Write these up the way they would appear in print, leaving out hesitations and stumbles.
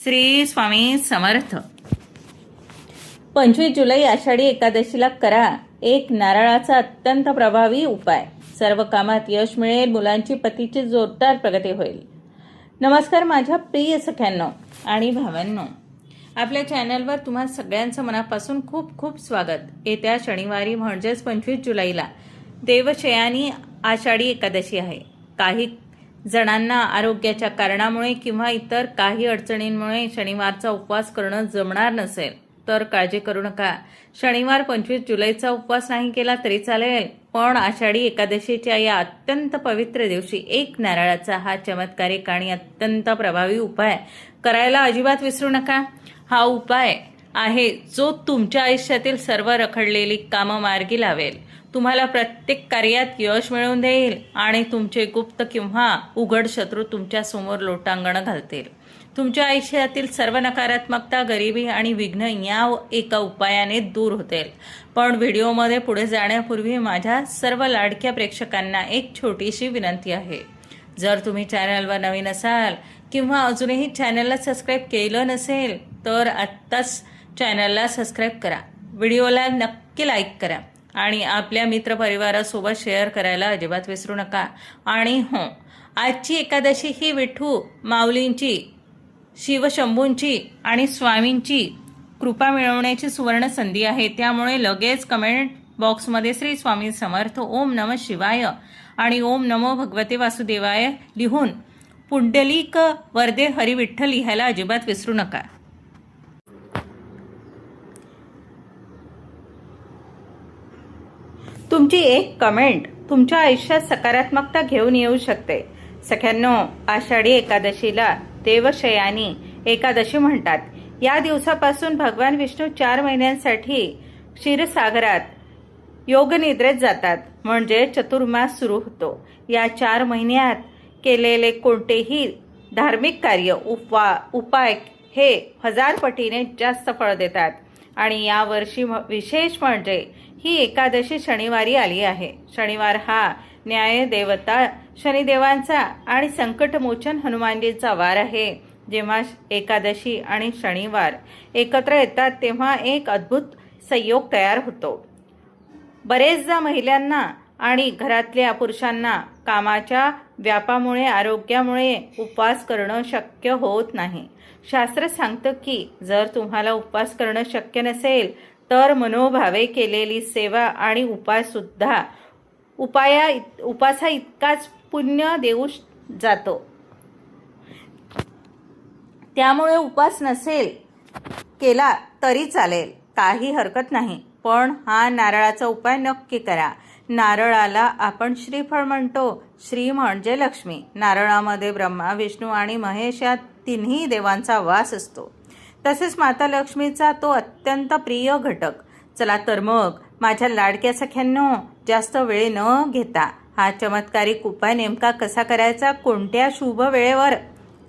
श्री स्वामी समर्थ। 25 जुलै आषाढी एकादशीला करा एक नारळाचा अत्यंत प्रभावी उपाय। सर्व कामात यश मिळेल, मुलांची पतीची जोरदार प्रगती होईल। नमस्कार माझ्या प्रिय सख्यांनो आणि भावांनो, आपल्या चॅनलवर तुम्हा सगळ्यांचं मनापासून खूप खूप स्वागत। येत्या शनिवारी म्हणजेच 25 जुलैला देवशयनी आषाढी एकादशी आहे। काही जणांना आरोग्याच्या कारणामुळे किंवा इतर काही अडचणींमुळे शनिवारचा उपवास करणं जमणार नसेल तर काळजी करू नका। शनिवार 25 जुलैचा उपवास नाही केला तरी चालेल, पण आषाढी एकादशीच्या या अत्यंत पवित्र दिवशी एक नारळाचा हा चमत्कारिक आणि अत्यंत प्रभावी उपाय करायला अजिबात विसरू नका। हा उपाय आहे जो तुमच्या आयुष्यातील सर्व रखडलेली कामं मार्गी लावेल, तुम्हाला प्रत्येक कार्यात यश मिळवून देईल आणि तुमचे गुप्त किंवा उघड शत्रू तुमच्या समोर लोटांगण घालतील। तुमच्या आयुष्यातील सर्व नकारात्मकता, गरिबी आणि विघ्न या एका उपायाने दूर होतील। पण व्हिडिओमध्ये पुढे जाण्यापूर्वी माझ्या सर्व लाडक्या प्रेक्षकांना एक छोटीशी विनंती आहे। जर तुम्ही चॅनलवर नवीन असाल किंवा अजूनही चॅनलला सबस्क्राईब केलं नसेल तर आत्ताच चॅनलला सबस्क्राईब करा, व्हिडिओला नक्की लाईक करा आणि आपल्या मित्रपरिवारासोबत शेअर करायला अजिबात विसरू नका। आणि हो, आजची एकादशी ही विठू माऊलींची, शिवशंभूंची आणि स्वामींची कृपा मिळवण्याची सुवर्ण संधी आहे। त्यामुळे लगेच कमेंट बॉक्समध्ये श्री स्वामी समर्थ, ओम नमः शिवाय आणि ओम नमो भगवते वासुदेवाय लिहून पुंडलिक वरदे हरी विठ्ठल लिहायला अजिबात विसरू नका। तुमची एक कमेंट तुमच्या आयुष्यात सकारात्मकता घेऊन येऊ शकते। सख्यांनो, आषाढी एकादशीला देवशयनी एकादशी म्हणतात। या दिवसापासून भगवान विष्णू 4 महिन्यांसाठी क्षीरसागरात योगनिद्रेत जातात, म्हणजे चतुर्मास सुरू होतो। या 4 महिन्यात केलेले कोणतेही धार्मिक कार्य, उपाय हे 1000 पटीने जास्त फळ देतात। आणि या वर्षी विशेष म्हणजे ही एकादशी शनिवारी आली आहे। शनिवार हा न्याय देवता शनिदेवांचा आणि संकटमोचन हनुमानजींचा वार आहे। जेव्हा एकादशी आणि शनिवार एकत्र येतात तेव्हा एक अद्भुत संयोग तयार होतो। बरेचदा महिलांना आणि घरातल्या पुरुषांना कामाच्या व्यापामुळे, आरोग्यामुळे उपवास करणं शक्य होत नाही। शास्त्र सांगतं की जर तुम्हाला उपवास करणं शक्य नसेल तर मनोभावे केलेली सेवा आणि उपासा इतकाच पुण्य देऊ जातो। त्यामुळे उपवास नसेल केला तरी चालेल, काही हरकत नाही, पण हा नारळाचा उपाय नक्की करा। नारळाला आपण श्रीफळ म्हणतो। श्री म्हणजे लक्ष्मी। नारळामध्ये ब्रह्मा, विष्णू आणि महेश या तिन्ही देवांचा वास असतो। तसेच माता लक्ष्मीचा तो अत्यंत प्रिय घटक। चला तर मग माझ्या लाडक्या सख्यांनो, जास्त वेळ न घेता हा चमत्कारिक उपाय नेमका कसा करायचा, कोणत्या शुभ वेळेवर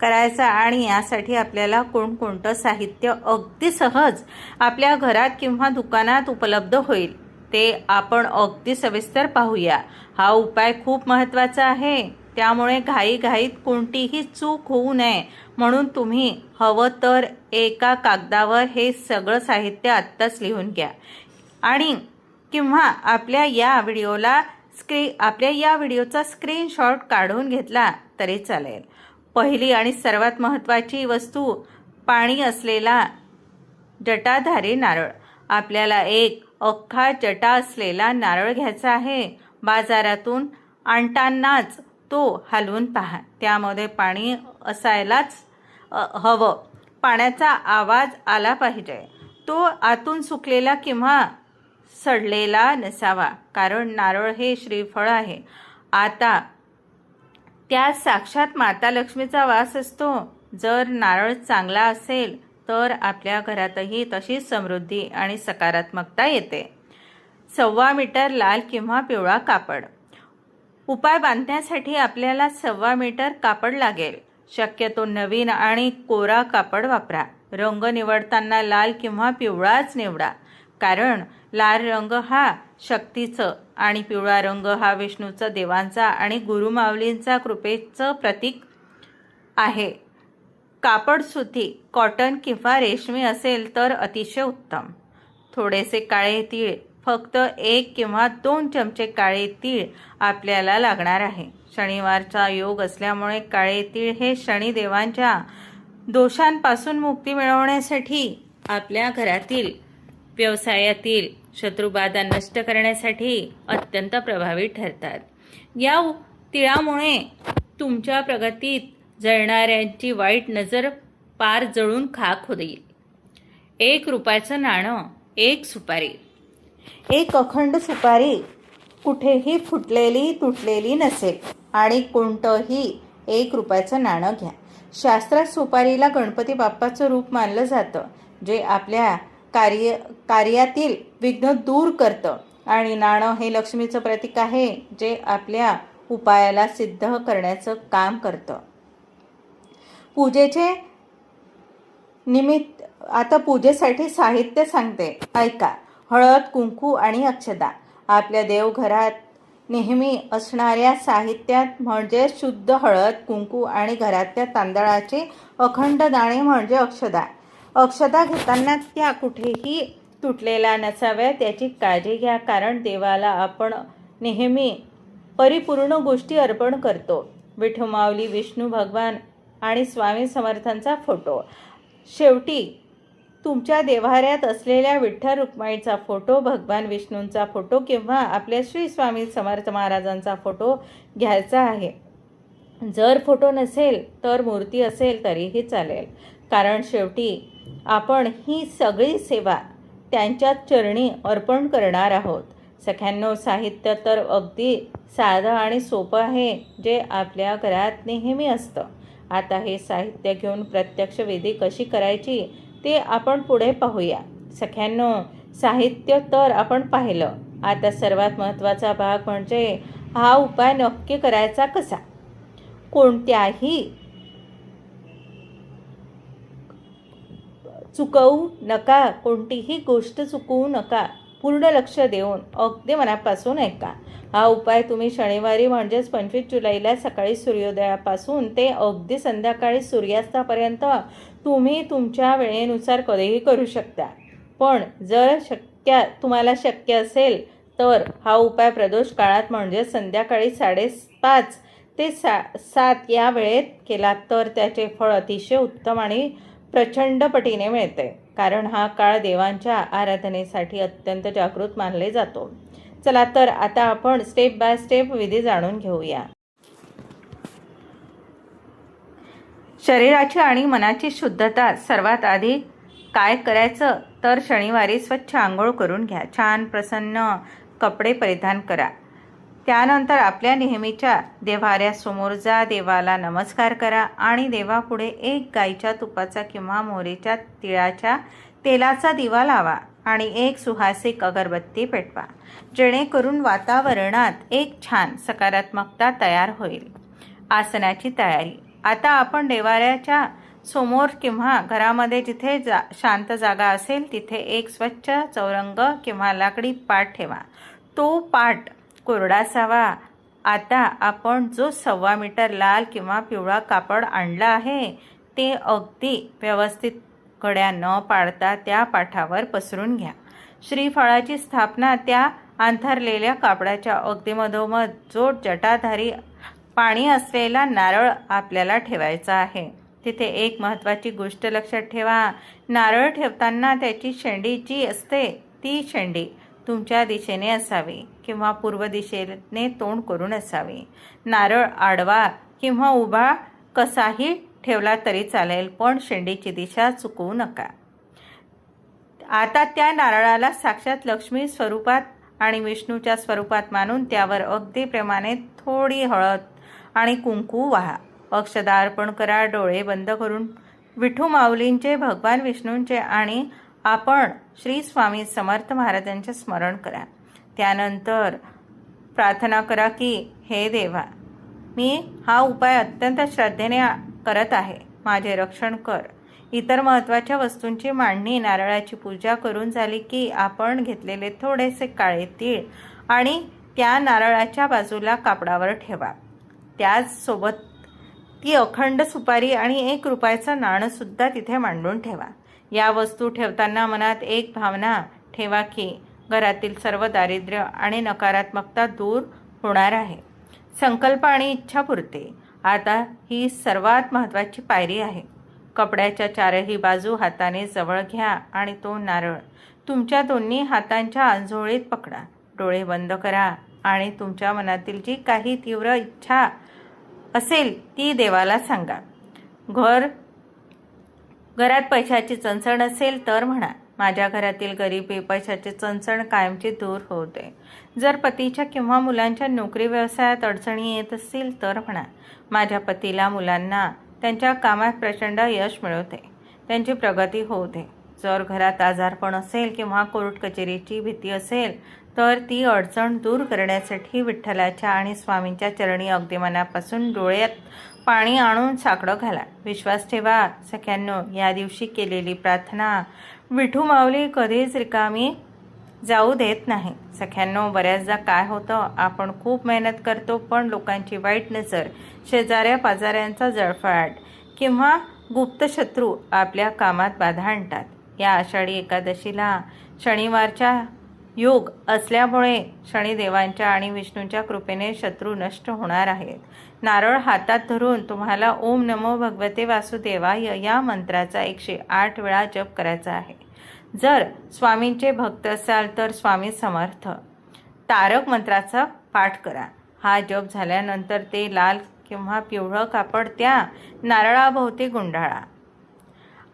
करायचा आणि यासाठी आपल्याला कोणकोणतं साहित्य अगदी सहज आपल्या घरात किंवा दुकानात उपलब्ध होईल ते आपण अगदी सविस्तर पाहूया। हा उपाय खूप महत्त्वाचा आहे, त्यामुळे घाईघाईत कोणतीही चूक होऊ नये म्हणून तुम्ही हवं तर एका कागदावर हे सगळं साहित्य आत्ताच लिहून घ्या आणि किंवा आपल्या या व्हिडिओचा स्क्रीनशॉट काढून घेतला तरी चालेल। पहिली आणि सर्वात महत्त्वाची वस्तू पाणी असलेला जटाधारी नारळ। आपल्याला एक अख्खा जटा असलेला नारळ घ्यायचा आहे। बाजारातून आणतानाच तो हलवून पहा, त्यामध्ये पाणी असायलाच हवं। पाण्याचा आवाज आला पाहिजे। तो आतून सुकलेला किंवा सडलेला नसावा, कारण नारळ हे श्रीफळ आहे। आता त्यात साक्षात माता लक्ष्मीचा वास असतो। जर नारळ चांगला असेल तर आपल्या घरातही तशीच समृद्धी आणि सकारात्मकता येते। 1.25 मीटर लाल किंवा पिवळा कापड। उपाय बांधण्यासाठी आपल्याला 1.25 मीटर कापड लागेल। शक्यतो नवीन आणि कोरा कापड वापरा। रंग निवडताना लाल किंवा पिवळाच निवडा, कारण लाल रंग हा शक्तीचं आणि पिवळा रंग हा विष्णूचा, देवांचा आणि गुरुमाऊलींचा कृपेचं प्रतीक आहे। कापड सुती, कॉटन किंवा रेशमी असेल तर अतिशय उत्तम. थोडेसे काळे तीळ, फक्त 1 किंवा 2 चमचे काळे तीळ आपल्याला लागणार आहे. शनिवारचा योग असल्यामुळे काळे तीळ हे शनिदेवांच्या दोषांपासून मुक्ती मिळवण्यासाठी, आपल्या घरातील व्यवसायातील शत्रुबाधा नष्ट करण्यासाठी अत्यंत प्रभावी ठरतात. या तिळामुळे तुमच्या प्रगतीत जळणाऱ्यांची वाईट नजर पार जळून खाक होईल. 1 रुपयाचं नाणं, 1 सुपारी. 1 अखंड सुपारी कुठेही फुटलेली तुटलेली नसेल आणि कोणतंही 1 रुपयाचं नाणं घ्या. शास्त्रात सुपारीला गणपती बाप्पाचं रूप मानलं जातं, जे आपल्या कार्यातील विघ्न दूर करतं, आणि नाणं हे लक्ष्मीचं प्रतीक आहे, जे आपल्या उपायाला सिद्ध करण्याचं काम करतं. पूजेचे निमित्त आता पूजेसाठी साहित्य सांगते, ऐका. हळद, कुंकू आणि अक्षता. आपल्या देवघरात नेहमी असणाऱ्या साहित्यात म्हणजे शुद्ध हळद, कुंकू आणि घरातल्या तांदळाचे अखंड दाणे म्हणजे अक्षता. अक्षता घेताना त्या कुठेही तुटलेल्या नसाव्यात याची काळजी घ्या, कारण देवाला आपण नेहमी परिपूर्ण गोष्टी अर्पण करतो. विठू माऊली, विष्णू भगवान आणि स्वामी समर्थांचा फोटो. शेवटी तुमच्या देव्हाऱ्यात असलेल्या विठ्ठल रुक्माईचा फोटो, भगवान विष्णूंचा फोटो किंवा आपल्या श्री स्वामी समर्थ महाराजांचा फोटो घ्यायचा आहे. जर फोटो नसेल तर मूर्ती असेल तरीही चालेल, कारण शेवटी आपण ही सगळी सेवा त्यांच्या चरणी अर्पण करणार आहोत. सख्यांनो, साहित्य तर अगदी साधं आणि सोपं आहे, जे आपल्या घरात नेहमी असतं. आता हे साहित्य घेऊन प्रत्यक्ष विधी कशी करायची ते आपण पुढे पाहूया. सख्यांनो, साहित्य तर आपण पाहिलं. आता सर्वात महत्त्वाचा भाग म्हणजे हा उपाय नक्की करायचा कसा. कोणत्याही चुकवू नका, कोणतीही गोष्ट चुकवू नका. पूर्ण लक्ष देऊन अगदी मनापासून ऐका. हा उपाय तुम्ही शनिवारी म्हणजेच 25 जुलैला सकाळी सूर्योदयापासून ते अगदी संध्याकाळी सूर्यास्तापर्यंत तुम्ही तुमच्या वेळेनुसार कधीही करू शकता. पण जर तुम्हाला शक्य असेल तर हा उपाय प्रदोष काळात म्हणजे संध्याकाळी 5:30 ते 7 या वेळेत केला तर त्याचे फळ अतिशय उत्तम आणि प्रचंड पटीने मिळते, कारण हा काळ देवांच्या आराधनेसाठी अत्यंत जागृत मानले जातो. चला तर आता आपण स्टेप बाय स्टेप विधी जाणून घेऊया. शरीराची आणि मनाची शुद्धता. सर्वात आधी काय करायचं तर शनिवारी स्वच्छ आंघोळ करून घ्या. छान प्रसन्न कपडे परिधान करा. त्यानंतर आपल्या नेहमीच्या देव्हाऱ्यासमोर जा, देवाला नमस्कार करा आणि देवापुढे 1 गाईच्या तुपाचा किंवा मोहरीच्या तिळाच्या तेलाचा दिवा लावा आणि 1 सुहासिक अगरबत्ती पेटवा, जेणेकरून वातावरणात एक छान सकारात्मकता तयार होईल. आसनाची तयारी. आता आपण देव्हाऱ्याच्या समोर किंवा घरामध्ये जिथे शांत जागा असेल तिथे एक स्वच्छ चौरंग किंवा लाकडी पाट ठेवा. तो पाट कोरडा असावा. आता आपण जो 1.25 मीटर लाल किंवा पिवळा कापड आणला आहे ते अगदी व्यवस्थित घड्या न पाडता त्या पाठावर पसरून घ्या. श्रीफळाची स्थापना त्या अंथरलेल्या कापडाच्या अगदी मधोमध जो जटाधारी पाणी असलेला नारळ आपल्याला ठेवायचा आहे. तिथे एक महत्त्वाची गोष्ट लक्षात ठेवा. नारळ ठेवताना त्याची शेंडी जी असते ती शेंडी तुमच्या दिशेने असावी किंवा पूर्व दिशेने तोंड करून असावी. नारळ आडवा किंवा उभा कसाही ठेवला तरी चालेल, पण शेंडीची दिशा चुकवू नका. आता त्या नारळाला साक्षात लक्ष्मी स्वरूपात आणि विष्णूच्या स्वरूपात मानून त्यावर अगदी प्रेमाने थोडी हळद आणि कुंकू वाहा. अक्षता अर्पण करा. डोळे बंद करून विठू माऊलींचे, भगवान विष्णूंचे आणि आपण श्री स्वामी समर्थ महाराजांचे स्मरण करा. त्यानंतर प्रार्थना करा की हे देवा, मी हा उपाय अत्यंत श्रद्धेने करत आहे. माझे रक्षण कर. इतर महत्त्वाच्या वस्तूंची मांडणी, नारळाची पूजा करून झाली की आपण घेतलेले थोडेसे काळे तीळ आणि त्या नारळाच्या बाजूला कापडावर ठेवा. त्याचसोबत ती अखंड सुपारी आणि 1 रुपयाचं नाणं सुद्धा तिथे मांडून ठेवा. या वस्तू ठेवताना मनात एक भावना ठेवा की घरातील सर्व दारिद्र्य आणि नकारात्मकता दूर होणार आहे. संकल्प आणि इच्छा पुरते. आता ही सर्वात महत्त्वाची पायरी आहे. कपड्याच्या चारही बाजू हाताने जवळ घ्या आणि तो नारळ तुमच्या दोन्ही हातांच्या अंजोळीत पकडा. डोळे बंद करा आणि तुमच्या मनातील जी काही तीव्र इच्छा असेल ती देवाला सांगा. घरात पैशाची चणचण असेल तर म्हणा, माझ्या घरातील गरिबी, पैशाची चणचण कायमची दूर होते. जर पतीच्या किंवा मुलांच्या नोकरी व्यवसायात अडचणी येत असतील तर म्हणा, माझ्या पतीला, मुलांना त्यांच्या कामात प्रचंड यश मिळवते, त्यांची प्रगती होऊ दे. जर घरात आजारपण असेल किंवा कोर्ट कचेरीची भीती असेल तर ती अडचण दूर करण्यासाठी विठ्ठलाच्या आणि स्वामींच्या चरणी अगदी मनापासून डोळ्यात पाणी आणून साकडं घाला. विश्वास ठेवा सख्यांनो, या दिवशी केलेली प्रार्थना विठू माऊली कधीच रिकामी जाऊ देत नाही. सख्यांनो, बऱ्याचदा काय होतं, आपण खूप मेहनत करतो पण लोकांची वाईट नजर, शेजाऱ्या पाजाऱ्यांचा जळफळाट किंवा गुप्त शत्रू आपल्या कामात बाधा आणतात. या आषाढी एकादशीला शनिवारच्या योग असल्यामुळे शनिदेवांच्या आणि विष्णूंच्या कृपेने शत्रू नष्ट होणार आहेत. नारळ हातात धरून तुम्हाला ओम नमो भगवते वासुदेवाय या मंत्राचा 108 वेळा जप करायचा आहे. जर स्वामींचे भक्त असाल तर स्वामी समर्थ तारक मंत्राचा पाठ करा. हा जप झाल्यानंतर ते लाल किंवा पिवळं कापड त्या नारळाभोवती गुंडाळा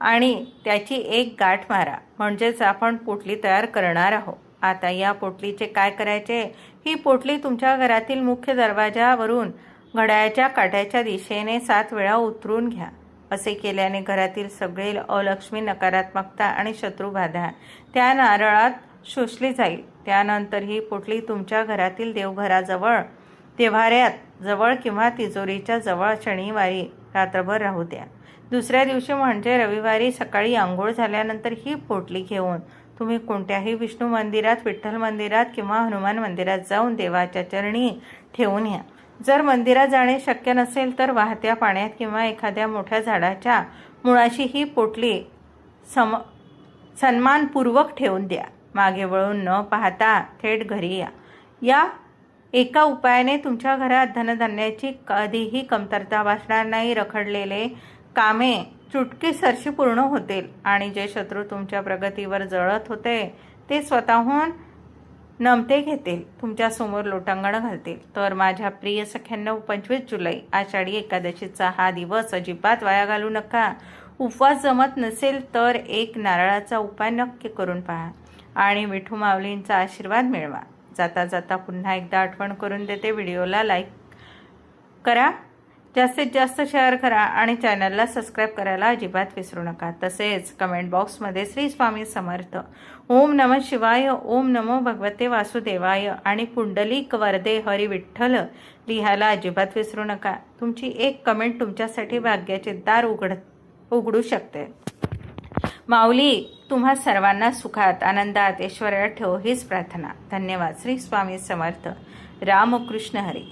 आणि त्याची एक गाठ मारा, म्हणजेच आपण पोटली तयार करणार आहोत. आता या पोटलीचे काय करायचे? ही पोटली तुमच्या घरातील मुख्य दरवाजावरून घड्याळाच्या काट्याच्या दिशेने 7 वेळा उतरून घ्या. असे केल्याने घरातील सगळे अलक्ष्मी, नकारात्मकता आणि शत्रुबाधा त्या नारळात शोषली जाईल. त्यानंतर ही पोटली तुमच्या घरातील देवघराजवळ, देव्हाऱ्यात जवळ किंवा तिजोरीच्या जवळ शनिवारी रात्रभर राहू द्या. दुसऱ्या दिवशी म्हणजे रविवारी सकाळी आंघोळ झाल्यानंतर ही पोटली घेऊन तुम्ही कोणत्याही विष्णू मंदिरात, विठ्ठल मंदिरात किंवा हनुमान मंदिरात जाऊन देवाच्या चरणी ठेवून या. जर मंदिरात जाणे शक्य नसेल तर वाहत्या पाण्यात किंवा एखाद्या मोठ्या झाडाच्या मुळाशी ही पोटली सन्मानपूर्वक ठेवून द्या. मागे वळून न पाहता थेट घरी या. या एका उपायाने तुमच्या घरात धनधान्याची कधीही कमतरता भासणार नाही. रखडलेले कामे चुटकीसरशी पूर्ण होतील आणि जे शत्रू तुमच्या प्रगतीवर जळत होते ते स्वतःहून नमते घेतील, तुमच्या समोर लोटांगण घालतील. तर माझ्या प्रिय सख्यांनो, 25 जुलै आषाढी एकादशीचा हा दिवस अजिबात वाया घालू नका. उपवास जमत नसेल तर एक नारळाचा उपाय नक्की करून पहा आणि विठू माऊलींचा आशीर्वाद मिळवा. जाता जाता पुन्हा एकदा आठवण करून देते, व्हिडिओला लाईक करा, जास्तीत जास्त शेअर करा आणि चॅनलला सबस्क्राईब करायला अजिबात विसरू नका. तसेच कमेंट बॉक्समध्ये श्री स्वामी समर्थ, ओम नमः शिवाय, ओम नमो भगवते वासुदेवाय आणि पुंडलिक वरदे हरी विठ्ठल लिहायला अजिबात विसरू नका. तुमची एक कमेंट तुमच्यासाठी भाग्याचे दार उघडू शकते. माऊली तुम्हा सर्वांना सुखात, आनंदात, ऐश्वर्यात ठेव हीच प्रार्थना. धन्यवाद. श्री स्वामी समर्थ. रामकृष्ण हरी.